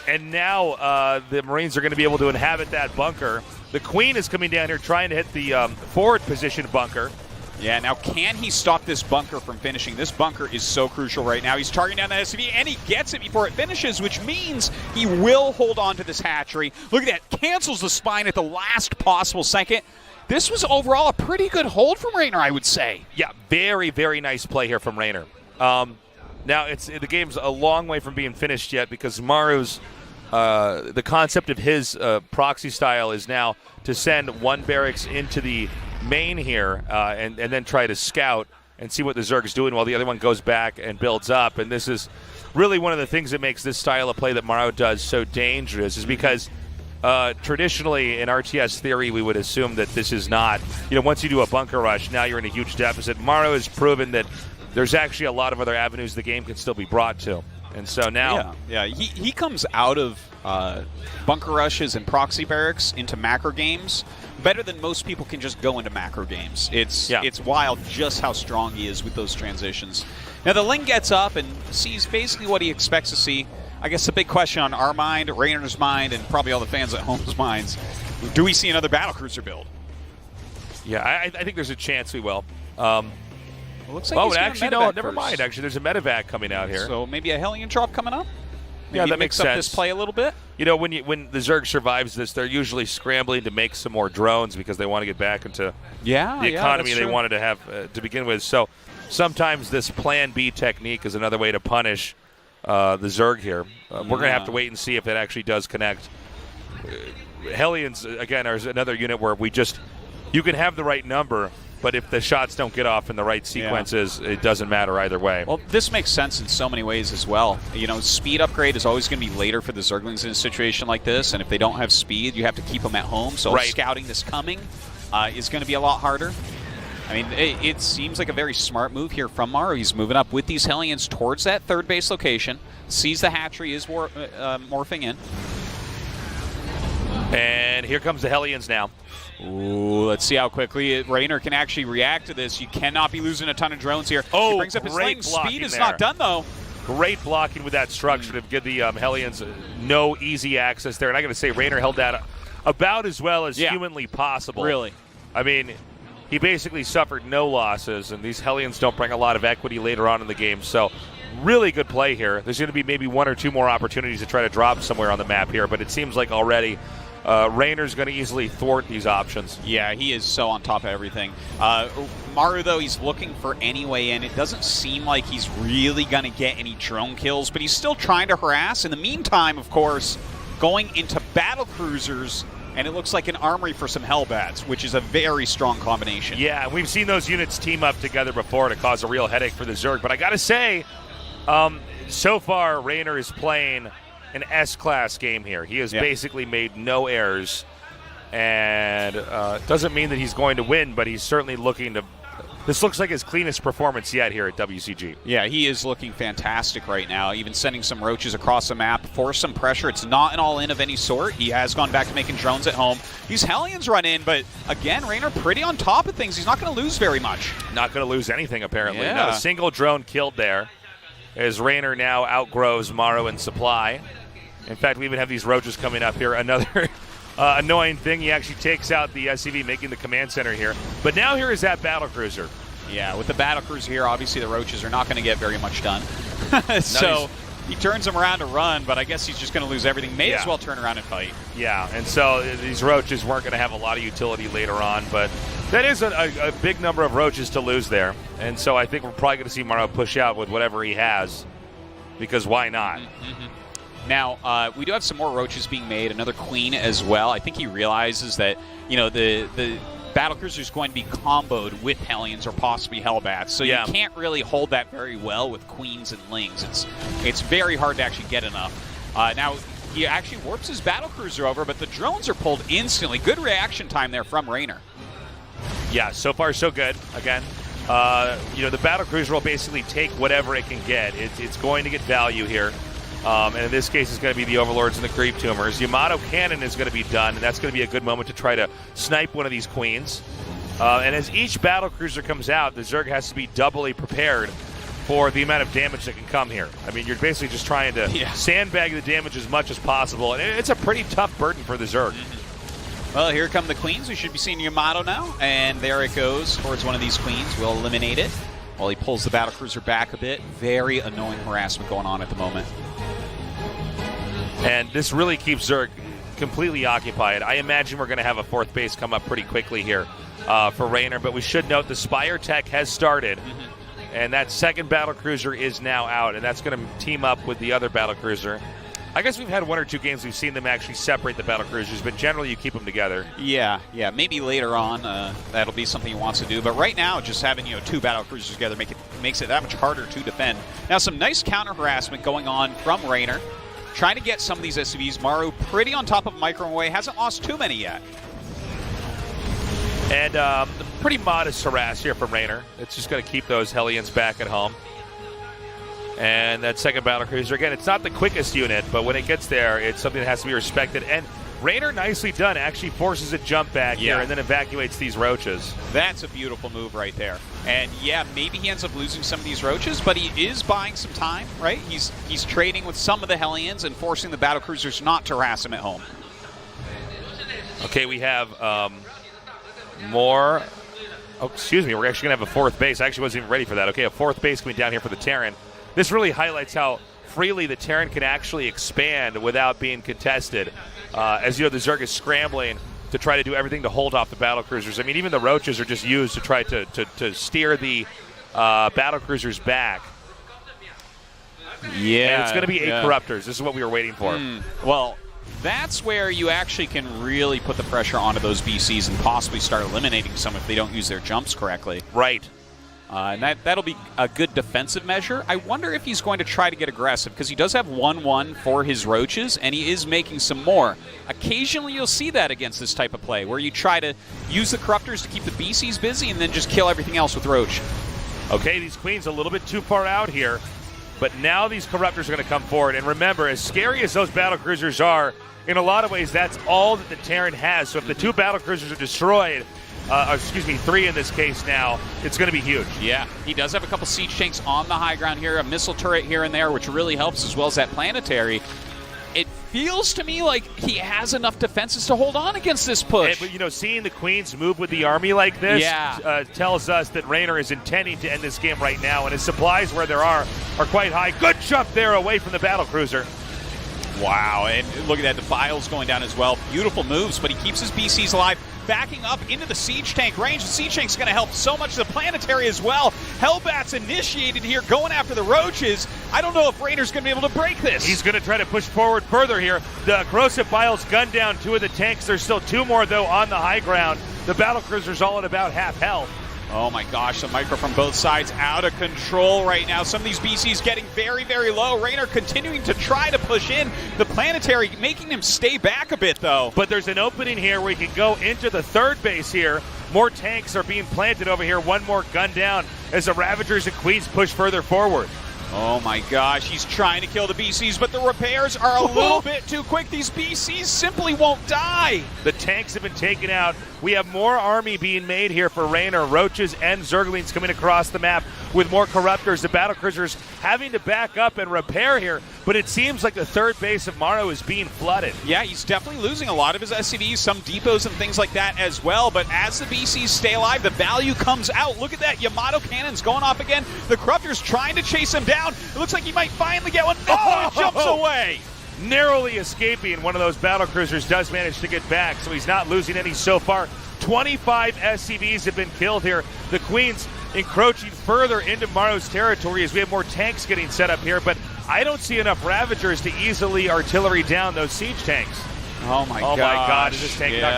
And now the Marines are going to be able to inhabit that bunker. The Queen is coming down here trying to hit the forward position bunker. Yeah, now can he stop this bunker from finishing? This bunker is so crucial right now. He's targeting down that SCV, and he gets it before it finishes, which means he will hold on to this hatchery. Look at that. Cancels the spine at the last possible second. This was overall a pretty good hold from Raynor, I would say. Yeah, very, very nice play here from Raynor. Now, the game's a long way from being finished yet because Maru's the concept of his proxy style is now to send 1 barracks into the main here and then try to scout and see what the Zerg's doing while the other one goes back and builds up. And this is really one of the things that makes this style of play that Maru does so dangerous is because traditionally in RTS theory we would assume that this is not, once you do a bunker rush, now you're in a huge deficit. Maru has proven that there's actually a lot of other avenues the game can still be brought to. And so now... He comes out of bunker rushes and proxy barracks into macro games better than most people can just go into macro games. It's wild just how strong he is with those transitions. Now the Ling gets up and sees basically what he expects to see. I guess the big question on our mind, Rainer's mind, and probably all the fans at home's minds, do we see another battlecruiser build? Yeah, I think there's a chance we will. Looks like he's actually, gonna no, medevac never first. mind. Actually, there's a medevac coming out here. So maybe a Hellion drop coming up? Maybe Yeah, that mix makes up sense. this play a little bit? You know, when the Zerg survives this, they're usually scrambling to make some more drones because they want to get back into the economy they wanted to have to begin with. So sometimes this Plan B technique is another way to punish the Zerg here. We're going to have to wait and see if it actually does connect. Hellions, again, are another unit where you can have the right number, but if the shots don't get off in the right sequences, it doesn't matter either way. Well, this makes sense in so many ways as well. You know, speed upgrade is always going to be later for the Zerglings in a situation like this, and if they don't have speed, you have to keep them at home. So scouting this coming is going to be a lot harder. I mean, it seems like a very smart move here from Maru. He's moving up with these Hellions towards that third base location, sees the hatchery is morphing in. And here comes the Hellions now. Ooh, let's see how quickly Rainer can actually react to this. You cannot be losing a ton of drones here. Oh, he brings up his great Ling. Speed blocking is there. not done, though. Great blocking with that structure to give the Hellions no easy access there. And I got to say, Rainer held that about as well as humanly possible. Really. I mean, he basically suffered no losses, and these Hellions don't bring a lot of equity later on in the game. So really good play here. There's going to be maybe one or two more opportunities to try to drop somewhere on the map here, but it seems like already Rainer's going to easily thwart these options. Yeah, he is so on top of everything. Maru, though, he's looking for any way in. It doesn't seem like he's really going to get any drone kills, but he's still trying to harass. In the meantime, of course, going into battle cruisers, and it looks like an armory for some Hellbats, which is a very strong combination. Yeah, we've seen those units team up together before to cause a real headache for the Zerg, but I got to say, so far, Rainer is playing an S-class game here. He has basically made no errors, and doesn't mean that he's going to win, but he's certainly looking to... This looks like his cleanest performance yet here at WCG. Yeah, he is looking fantastic right now, even sending some roaches across the map for some pressure. It's not an all-in of any sort. He has gone back to making drones at home. These Hellions run in, but again, Rainer pretty on top of things. He's not going to lose very much. Not going to lose anything, apparently. Yeah. Not a single drone killed there, as Rainer now outgrows Maru in supply. In fact, we even have these roaches coming up here. Another annoying thing, he actually takes out the SCV, making the command center here. But now here is that battlecruiser. Yeah, with the battlecruiser here, obviously the roaches are not going to get very much done. So he turns them around to run, but I guess he's just going to lose everything. May as well turn around and fight. Yeah, and so these roaches weren't going to have a lot of utility later on, but that is a big number of roaches to lose there. And so I think we're probably going to see Maru push out with whatever he has, because why not? Now, we do have some more roaches being made, another queen as well. I think he realizes that, you know, the battlecruiser is going to be comboed with Hellions or possibly Hellbats, so you can't really hold that very well with queens and lings. It's very hard to actually get enough. Now, he actually warps his battlecruiser over, but the drones are pulled instantly. Good reaction time there from Rainer. Yeah, so far so good. Again, you know, the battlecruiser will basically take whatever it can get. It's going to get value here. And in this case, it's going to be the Overlords and the Creep Tumors. Yamato Cannon is going to be done, and that's going to be a good moment to try to snipe one of these queens. And as each battlecruiser comes out, the Zerg has to be doubly prepared for the amount of damage that can come here. I mean, you're basically just trying to sandbag the damage as much as possible, and it's a pretty tough burden for the Zerg. Well, here come the queens. We should be seeing Yamato now, and there it goes towards one of these queens. We'll eliminate it while he pulls the battlecruiser back a bit. Very annoying harassment going on at the moment. And this really keeps Zerg completely occupied. I imagine we're going to have a fourth base come up pretty quickly here for Rainer, but we should note the Spire Tech has started, and that second battlecruiser is now out, and that's going to team up with the other battlecruiser. I guess we've had one or two games we've seen them actually separate the battlecruisers, but generally you keep them together. Yeah, maybe later on that'll be something he wants to do, but right now just having two battlecruisers together makes it that much harder to defend. Now some nice counter harassment going on from Rainer. Trying to get some of these SCVs. Maru pretty on top of Microwave, hasn't lost too many yet. And pretty modest harass here from Raynor. It's just going to keep those Hellions back at home. And that second battlecruiser, again, it's not the quickest unit, but when it gets there, it's something that has to be respected. And Raynor, nicely done, actually forces a jump back here and then evacuates these roaches. That's a beautiful move right there. And yeah, maybe he ends up losing some of these roaches, but he is buying some time, right? He's trading with some of the Hellions and forcing the battlecruisers not to harass him at home. Okay, we have more. Oh, excuse me, we're actually going to have a fourth base. I actually wasn't even ready for that. Okay, a fourth base coming down here for the Terran. This really highlights how freely the Terran can actually expand without being contested. As you know, the Zerg is scrambling to try to do everything to hold off the battlecruisers. I mean, even the roaches are just used to try to steer the battlecruisers back. Yeah. And it's going to be 8 corruptors. This is what we were waiting for. Well, that's where you actually can really put the pressure onto those BCs and possibly start eliminating some if they don't use their jumps correctly. Right. And that'll be a good defensive measure. I wonder if he's going to try to get aggressive, because he does have 1-1 for his roaches, and he is making some more. Occasionally you'll see that against this type of play, where you try to use the corruptors to keep the BCs busy and then just kill everything else with roach. Okay, these queens a little bit too far out here, but now these corruptors are going to come forward. And remember, as scary as those battlecruisers are, in a lot of ways, that's all that the Terran has. So if the 2 battlecruisers are destroyed, 3 in this case now, it's going to be huge. Yeah, he does have a couple siege tanks on the high ground here, a missile turret here and there, which really helps, as well as that planetary. It feels to me like he has enough defenses to hold on against this push. But, you know, seeing the queens move with the army like this tells us that Raynor is intending to end this game right now, and his supplies where there are quite high. Good jump there away from the battlecruiser. Wow, and look at that, the Defile's going down as well. Beautiful moves, but he keeps his BCs alive, backing up into the siege tank range. The siege tank's going to help so much, the planetary as well. Hellbat's initiated here, going after the roaches. I don't know if Raynor's going to be able to break this. He's going to try to push forward further here. The corrosive biles gun down 2 of the tanks. There's still 2 more, though, on the high ground. The battlecruiser's all at about half health. Oh my gosh, the micro from both sides out of control right now. Some of these BCs getting very, very low. Raynor continuing to try to push in. The planetary making him stay back a bit, though. But there's an opening here where he can go into the third base here. More tanks are being planted over here. 1 more gun down as the Ravagers and Queens push further forward. Oh my gosh, he's trying to kill the BCs, but the repairs are a little bit too quick. These BCs simply won't die. The tanks have been taken out. We have more army being made here for Raynor. Roaches and Zerglings coming across the map with more corruptors. The battlecruisers having to back up and repair here, but it seems like the third base of Morrow is being flooded. Yeah, he's definitely losing a lot of his SCVs, some depots and things like that as well, but as the BCs stay alive, the value comes out. Look at that, Yamato cannons going off again. The corruptors trying to chase him down. It looks like he might finally get one. Oh, it jumps away. Narrowly escaping. One of those battlecruisers does manage to get back, so he's not losing any so far. 25 SCVs have been killed here. The Queens encroaching further into Morrow's territory as we have more tanks getting set up here, but I don't see enough Ravagers to easily artillery down those siege tanks. Oh my God. Oh my God, is this tank not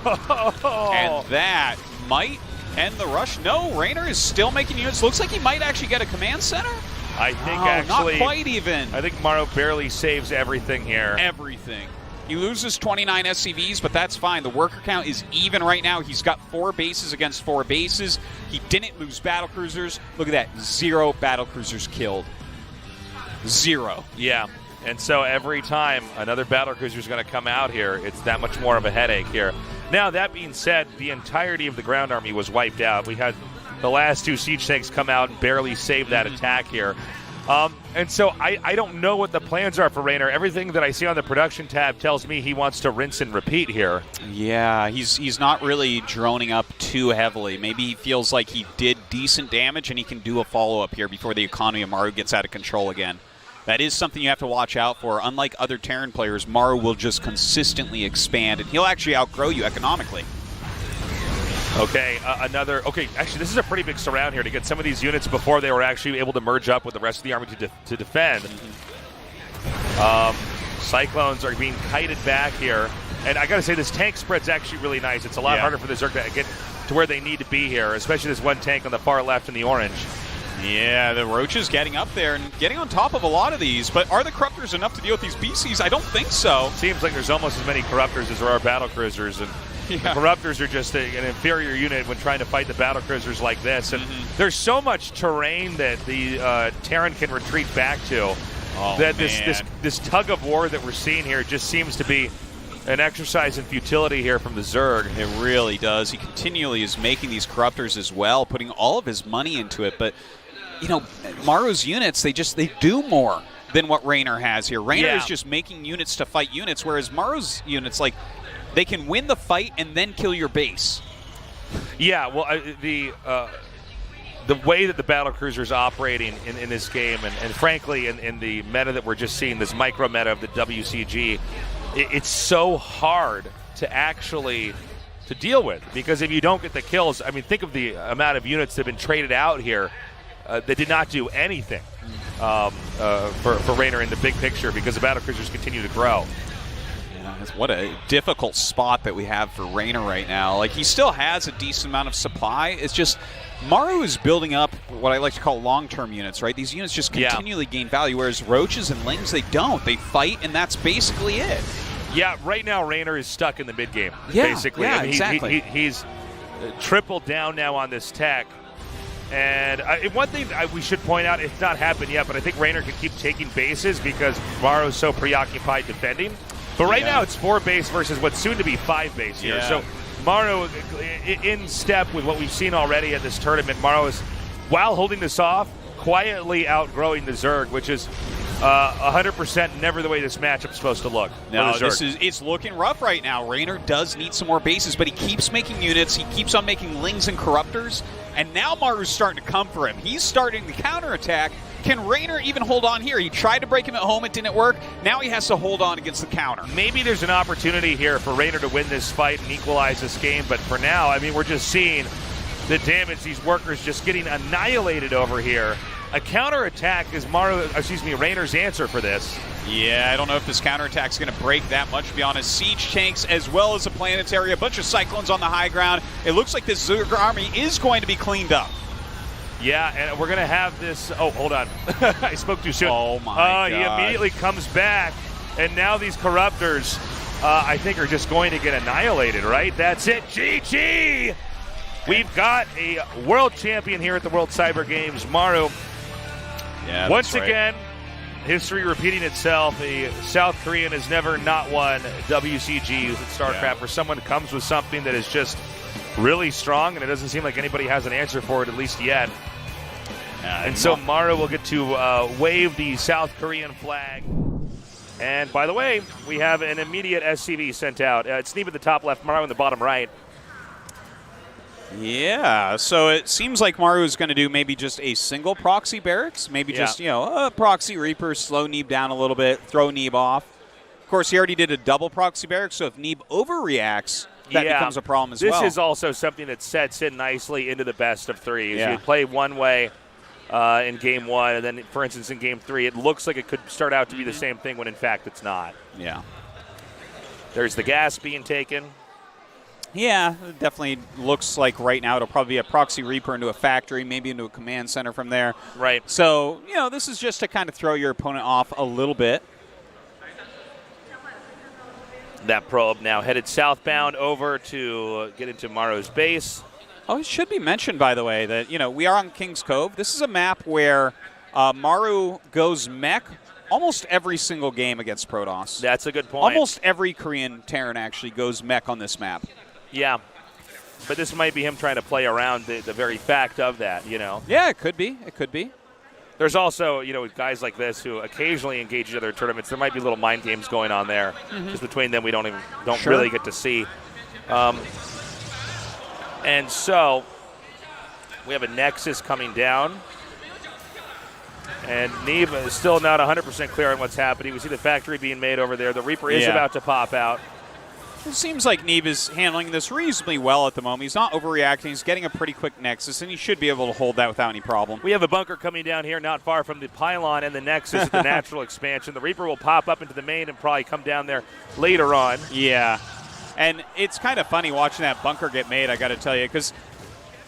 going to die? Oh. And that might end the rush. No, Raynor is still making units. Looks like he might actually get a command center. I think actually. Not quite even. I think Morrow barely saves everything here. Everything. He loses 29 SCVs, but that's fine. The worker count is even right now. He's got 4 bases against 4 bases. He didn't lose battlecruisers. Look at that. 0 battlecruisers killed. 0. Yeah. And so every time another battlecruiser is going to come out here, it's that much more of a headache here. Now, that being said, the entirety of the ground army was wiped out. We had the last 2 siege tanks come out and barely save that attack here. And so I don't know what the plans are for Raynor. Everything that I see on the production tab tells me he wants to rinse and repeat here. Yeah, he's not really droning up too heavily. Maybe he feels like he did decent damage and he can do a follow-up here before the economy of Maru gets out of control again. That is something you have to watch out for. Unlike other Terran players, Maru will just consistently expand, and he'll actually outgrow you economically. Okay, actually, this is a pretty big surround here to get some of these units before they were actually able to merge up with the rest of the army to defend. Cyclones are being kited back here. And I got to say, this tank spread's actually really nice. It's a lot harder for the Zerg to get to where they need to be here, especially this one tank on the far left in the orange. Yeah, the Roaches getting up there and getting on top of a lot of these, but are the Corruptors enough to deal with these BCs? I don't think so. Seems like there's almost as many Corruptors as there are Battlecruisers, and The Corruptors are just an inferior unit when trying to fight the battlecruisers like this. And there's so much terrain that the Terran can retreat back to that this tug of war that we're seeing here just seems to be an exercise in futility here from the Zerg. It really does. He continually is making these Corruptors as well, putting all of his money into it. But, you know, Maru's units, they do more than what Raynor has here. Raynor is just making units to fight units, whereas Maru's units, like, they can win the fight and then kill your base. Yeah, well, the way that the battlecruiser is operating in this game, and frankly, in the meta that we're just seeing, this micro meta of the WCG, it's so hard to actually to deal with, because if you don't get the kills, I mean, think of the amount of units that have been traded out here that did not do anything for Raynor in the big picture, because the battlecruisers continue to grow. What a difficult spot that we have for Raynor right now. Like, he still has a decent amount of supply. It's just Maru is building up what I like to call long-term units, right? These units just continually gain value, whereas Roaches and Lings, they don't. They fight, and that's basically it. Yeah, right now Raynor is stuck in the mid-game, basically. Yeah, I mean, exactly. He's tripled down now on this tech. And one thing we should point out, it's not happened yet, but I think Raynor can keep taking bases because Maru's so preoccupied defending. But right now it's 4 base versus what's soon to be 5 base here. So Maru, in step with what we've seen already at this tournament, Maru is, while holding this off, quietly outgrowing the Zerg, which is 100% never the way this matchup's supposed to look. No, it's looking rough right now. Raynor does need some more bases, but he keeps making units. He keeps on making Lings and Corruptors, and now Maru's starting to come for him. He's starting the counterattack. Can Raynor even hold on here? He tried to break him at home. It didn't work. Now he has to hold on against the counter. Maybe there's an opportunity here for Raynor to win this fight and equalize this game, but for now, I mean, we're just seeing the damage, these workers just getting annihilated over here. A counterattack is Raynor's answer for this. Yeah, I don't know if this counterattack's going to break that much, to be honest. Siege tanks as well as a planetary, a bunch of Cyclones on the high ground. It looks like this Zerg army is going to be cleaned up. Yeah, and we're going to have this... Oh, hold on. I spoke too soon. Oh, my God. He immediately comes back, and now these Corruptors, I think, are just going to get annihilated, right? That's it. GG! We've got a world champion here at the World Cyber Games, Maru. Yeah, once again, history repeating itself. A South Korean has never not won WCGs at StarCraft, where someone comes with something that is just really strong, and it doesn't seem like anybody has an answer for it, at least yet. And so Maru will get to wave the South Korean flag. And by the way, we have an immediate SCV sent out. It's Sneeb at the top left, Maru in the bottom right. Yeah, so it seems like Maru is going to do maybe just a single proxy barracks, maybe just, a proxy Reaper, slow Neeb down a little bit, throw Neeb off. Of course, he already did a double proxy barracks, so if Neeb overreacts, that becomes a problem as well. This is also something that sets in nicely into the best of 3. You play one way in Game 1, and then, for instance, in Game 3, it looks like it could start out to be the same thing when, in fact, it's not. Yeah. There's the gas being taken. Yeah, it definitely looks like right now it'll probably be a proxy Reaper into a factory, maybe into a command center from there. Right. So, this is just to kind of throw your opponent off a little bit. That probe now headed southbound over to get into Maru's base. Oh, it should be mentioned, by the way, that, we are on King's Cove. This is a map where Maru goes mech almost every single game against Protoss. That's a good point. Almost every Korean Terran actually goes mech on this map. Yeah. But this might be him trying to play around the very fact of that, Yeah, it could be. It could be. There's also, guys like this who occasionally engage each other in tournaments. There might be little mind games going on there. Just between them, we don't really get to see. And so we have a Nexus coming down. And Neeb is still not 100% clear on what's happening. We see the factory being made over there. The Reaper is about to pop out. It seems like Neeb is handling this reasonably well at the moment. He's not overreacting. He's getting a pretty quick Nexus, and he should be able to hold that without any problem. We have a bunker coming down here not far from the pylon and the Nexus at the natural expansion. The Reaper will pop up into the main and probably come down there later on. Yeah. And it's kind of funny watching that bunker get made, I got to tell you, because,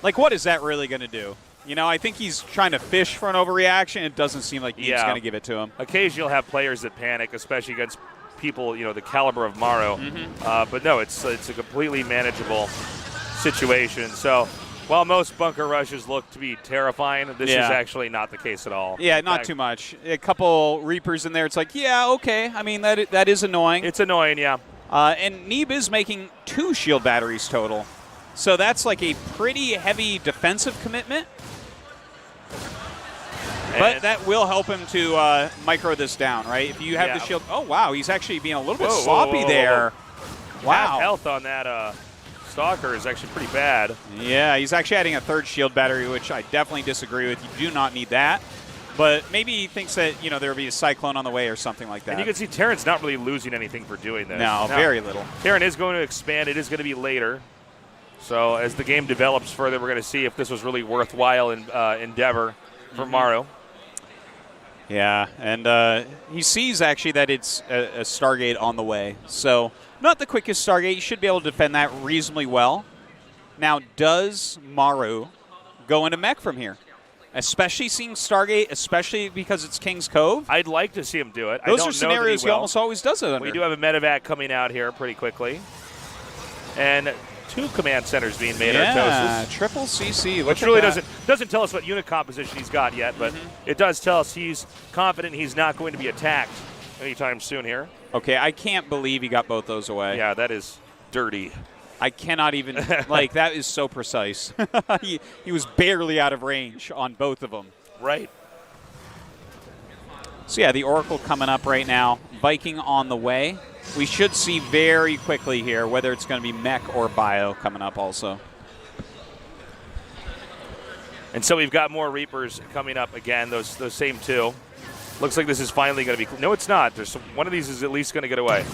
what is that really going to do? I think he's trying to fish for an overreaction. It doesn't seem like Neeb's going to give it to him. Occasionally you'll have players that panic, especially against people, the caliber of Morrow. But no, it's a completely manageable situation. So while most bunker rushes look to be terrifying, this is actually not the case at all. Yeah, not too much. A couple Reapers in there. It's like, yeah, okay. I mean, that is annoying. It's annoying, yeah. And Neeb is making 2 shield batteries total. So that's like a pretty heavy defensive commitment. But that will help him to micro this down, right? If you have the shield. Oh, wow. He's actually being a little bit sloppy there. Wow. Half health on that Stalker is actually pretty bad. Yeah, he's actually adding a 3rd shield battery, which I definitely disagree with. You do not need that. But maybe he thinks that, there will be a Cyclone on the way or something like that. And you can see Terran's not really losing anything for doing this. No, very little. Terran is going to expand. It is going to be later. So as the game develops further, we're going to see if this was really worthwhile endeavor for Morrow. Yeah, and he sees actually that it's a Stargate on the way. So not the quickest Stargate. You should be able to defend that reasonably well. Now, does Maru go into mech from here? Especially seeing Stargate, especially because it's King's Cove. I'd like to see him do it. Those are scenarios he almost always does it under. We do have a medevac coming out here pretty quickly. And 2 command centers being made. Yeah, triple CC. Which really doesn't tell us what unit composition he's got yet, but it does tell us he's confident he's not going to be attacked anytime soon here. Okay, I can't believe he got both those away. Yeah, that is dirty. I cannot even, that is so precise. He was barely out of range on both of them. Right. So yeah, the Oracle coming up right now. Viking on the way. We should see very quickly here whether it's going to be mech or bio coming up also. And so we've got more Reapers coming up again, those same 2. Looks like this is finally going to be... No, it's not. One of these is at least going to get away.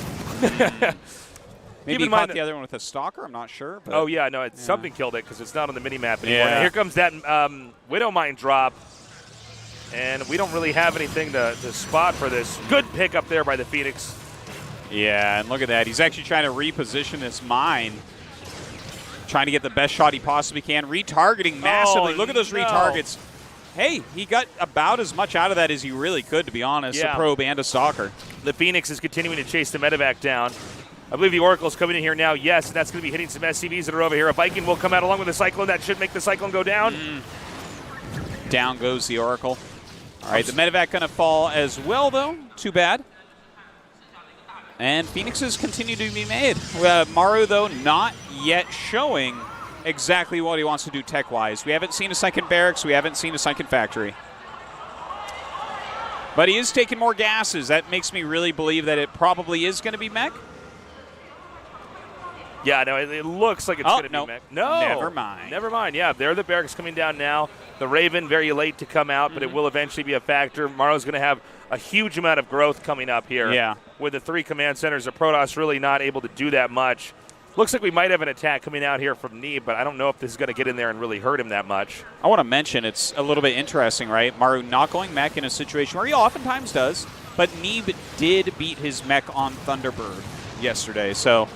Maybe he caught the other one with a Stalker, I'm not sure. But oh, yeah, no, something killed it because it's not on the mini-map anymore. Now, here comes that Widow Mine drop, and we don't really have anything to spot for this. Good pick up there by the Phoenix. Yeah, and look at that. He's actually trying to reposition this mine, trying to get the best shot he possibly can, retargeting massively. Look at those retargets. Hey, he got about as much out of that as he really could, to be honest, a probe and a Stalker. The Phoenix is continuing to chase the medevac down. I believe the Oracle's coming in here now. Yes, and that's going to be hitting some SCVs that are over here. A Viking will come out along with the Cyclone. That should make the Cyclone go down. Down goes the Oracle. All right, the medevac going to fall as well, though. Too bad. And Phoenixes continue to be made. Maru, though, not yet showing exactly what he wants to do tech-wise. We haven't seen a second barracks. We haven't seen a second factory. But he is taking more gases. That makes me really believe that it probably is going to be mech. Yeah, no, it looks like it's going to be mech. No. Never mind. Never mind. Yeah, there are the barracks coming down now. The Raven very late to come out, but it will eventually be a factor. Maro's going to have a huge amount of growth coming up here. Yeah. With the 3 command centers, the Protoss really not able to do that much. Looks like we might have an attack coming out here from Neeb, but I don't know if this is going to get in there and really hurt him that much. I want to mention it's a little bit interesting, right? Maru not going mech in a situation where he oftentimes does, but Neeb did beat his mech on Thunderbird yesterday, so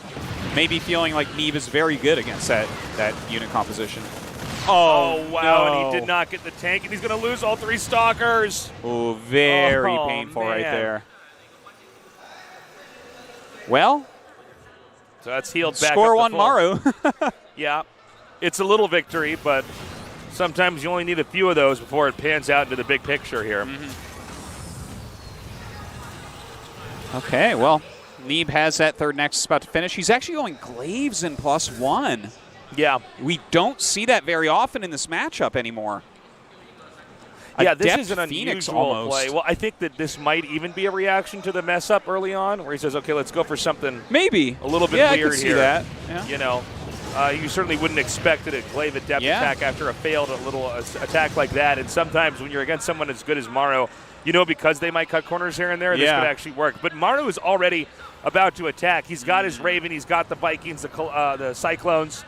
maybe feeling like Neeb is very good against that unit composition. Oh, wow, no. And he did not get the tank, and he's going to lose all 3 Stalkers. Oh, very painful right there. Well, so that's healed back. Score 1 Maru. Yeah, it's a little victory, but sometimes you only need a few of those before it pans out into the big picture here. Okay, well, Neeb has that 3rd Nexus about to finish. He's actually going Glaives in +1. Yeah. We don't see that very often in this matchup anymore. Yeah, this is an unusual play. Well, I think that this might even be a reaction to the mess up early on, where he says, "Okay, let's go for something maybe a little bit weird I can see here." That. Yeah. You know, you certainly wouldn't expect a glaive at depth attack after a failed little attack like that. And sometimes when you're against someone as good as Maru, you know, because they might cut corners here and there, this could actually work. But Maru is already about to attack. He's got his Raven, he's got the Vikings, the Cyclones.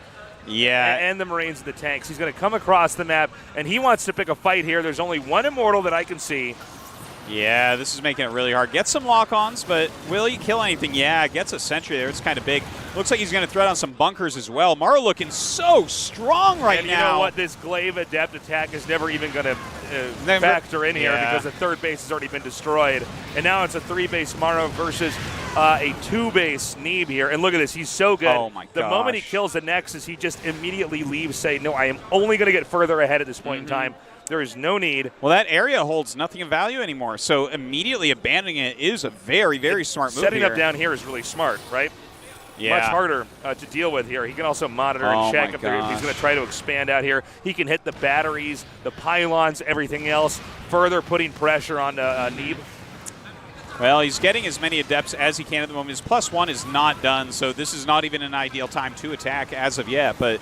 Yeah. And the Marines, the tanks. He's going to come across the map, and he wants to pick a fight here. There's only one Immortal that I can see. Yeah, this is making it really hard. Gets some lock-ons, but will he kill anything? Yeah, gets a sentry there. It's kind of big. Looks like he's going to throw down some bunkers as well. Maru looking so strong right now. And you know what? This glaive adept attack is never even going to factor in here because the 3rd base has already been destroyed. And now it's a 3-base Maru versus a 2-base Neeb here. And look at this, he's so good. Oh my The moment he gosh. kills the Nexus, he just immediately leaves, saying, no, I am only going to get further ahead at this point in time. There is no need. Well, that area holds nothing of value anymore, so immediately abandoning it is a very, very smart move Setting here. up down here is really smart, right? Yeah. Much harder to deal with here. He can also monitor Oh and check my if he's gosh. going to try to expand out here. He can hit the batteries, the pylons, everything else, further putting pressure on Neeb. Well, he's getting as many adepts as he can at the moment. His +1 is not done, so this is not even an ideal time to attack as of yet. But,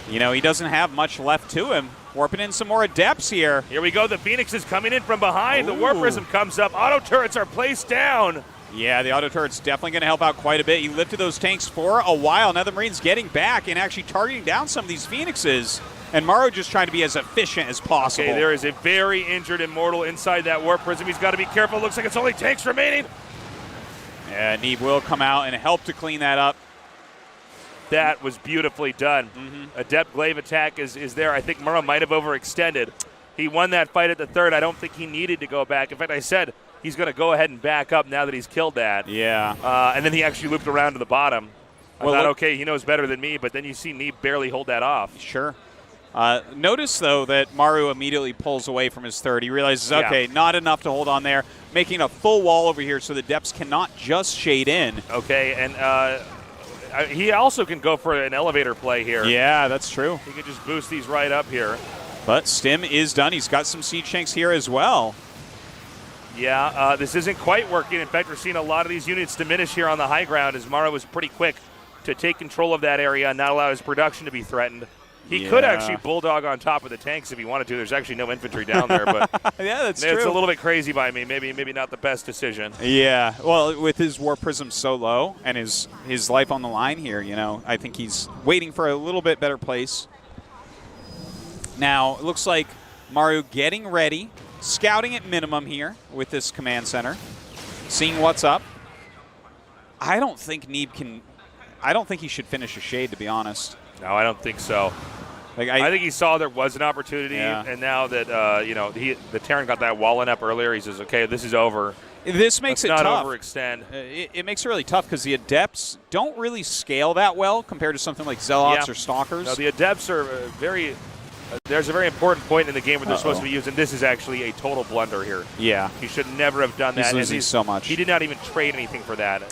you know, he doesn't have much left to him. Warping in some more adepts here. Here we go. The Phoenix is coming in from behind. The Ooh. Warp Prism comes up. Auto turrets are placed down. Yeah, the auto turret's definitely going to help out quite a bit. He lifted those tanks for a while. Now the Marine's getting back and actually targeting down some of these Phoenixes. And Maru just trying to be as efficient as possible. Okay, there is a very injured Immortal inside that Warp Prism. He's got to be careful. Looks like it's only tanks remaining. Yeah, Neeb will come out and help to clean that up. That was beautifully done. Adept Glaive attack is there. I think Murrow might have overextended. He won that fight at the third. I don't think he needed to go back. In fact, I said he's going to go ahead and back up now that he's killed that. Yeah. And then he actually looped around to the bottom. I Well, thought, look- okay, he knows better than me, but then you see Neeb barely hold that off. Sure. Notice, though, that Maru immediately pulls away from his third. He realizes, Yeah. okay, not enough to hold on there, making a full wall over here so the depths cannot just shade in. Okay, and he also can go for an elevator play here. Yeah, that's true. He can just boost these right up here. But Stim is done. He's got some siege tanks here as well. Yeah, this isn't quite working. In fact, we're seeing a lot of these units diminish here on the high ground as Mara was pretty quick to take control of that area and not allow his production to be threatened. He could Yeah. actually bulldog on top of the tanks if he wanted to. There's actually no infantry down there, but Yeah, that's it's true. a little bit crazy by me. Maybe not the best decision. Yeah, well, with his War Prism so low and his life on the line here, you know, I think he's waiting for a little bit better place. Now, it looks like Maru getting ready, scouting at minimum here with this command center, seeing what's up. I don't think Neeb can – I don't think he should finish a shade, to be honest. No, I don't think so. Like I think he saw there was an opportunity, Yeah. and now that you know the Terran got that walling up earlier, he says, "Okay, this is over. This makes Let's it not tough. overextend." It makes it really tough because the Adepts don't really scale that well compared to something like Zealots Yeah. or Stalkers. No, the Adepts are very. There's a very important point in the game where they're supposed to be used, and this is actually a total blunder here. Yeah. He should never have done that. He's and losing so much. He did not even trade anything for that.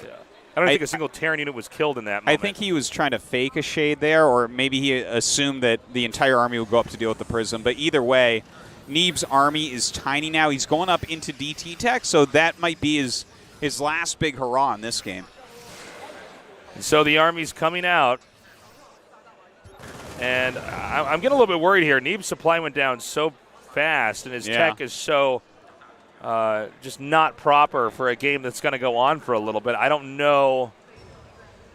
I don't think a single Terran unit was killed in that moment. I think he was trying to fake a shade there, or maybe he assumed that the entire army would go up to deal with the Prism. But either way, Neeb's army is tiny now. He's going up into DT tech, so that might be his last big hurrah in this game. So the army's coming out. And I'm getting a little bit worried here. Neeb's supply went down so fast, and his tech is so just not proper for a game that's going to go on for a little bit. I don't know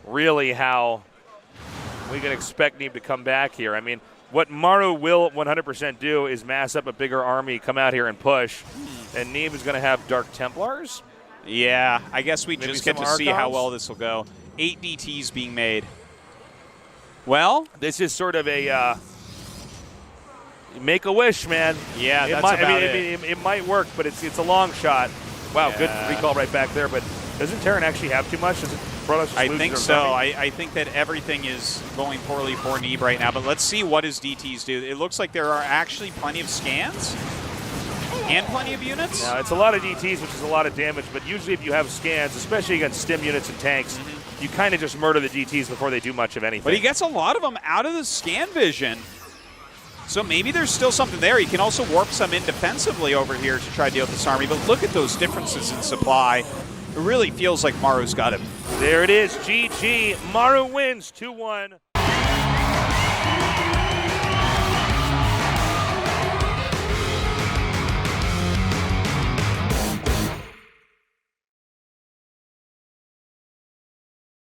really how we can expect Neeb to come back here. I mean, what Maru will 100% do is mass up a bigger army, come out here and push. And Neeb is going to have Dark Templars. Yeah, I guess we Maybe just get some to see how Archons? well this will go. 8 DTs being made. Well, This is sort of a make a wish, man. Yeah, it that's might, about it might work, but it's a long shot. Wow, Yeah. good recall right back there. But doesn't Terran actually have too much? Does it Protoss just I lose think their so. army? I think that everything is going poorly for Neeb right now, but let's see what his DTs do. It looks like there are actually plenty of scans and plenty of units. Now, it's a lot of DTs, which is a lot of damage, but usually if you have scans, especially against stim units and tanks, you kind of just murder the DTs before they do much of anything. But he gets a lot of them out of the scan vision. So maybe there's still something there. He can also warp some in defensively over here to try to deal with this army. But look at those differences in supply. It really feels like Maru's got him. There it is, GG. Maru wins 2-1.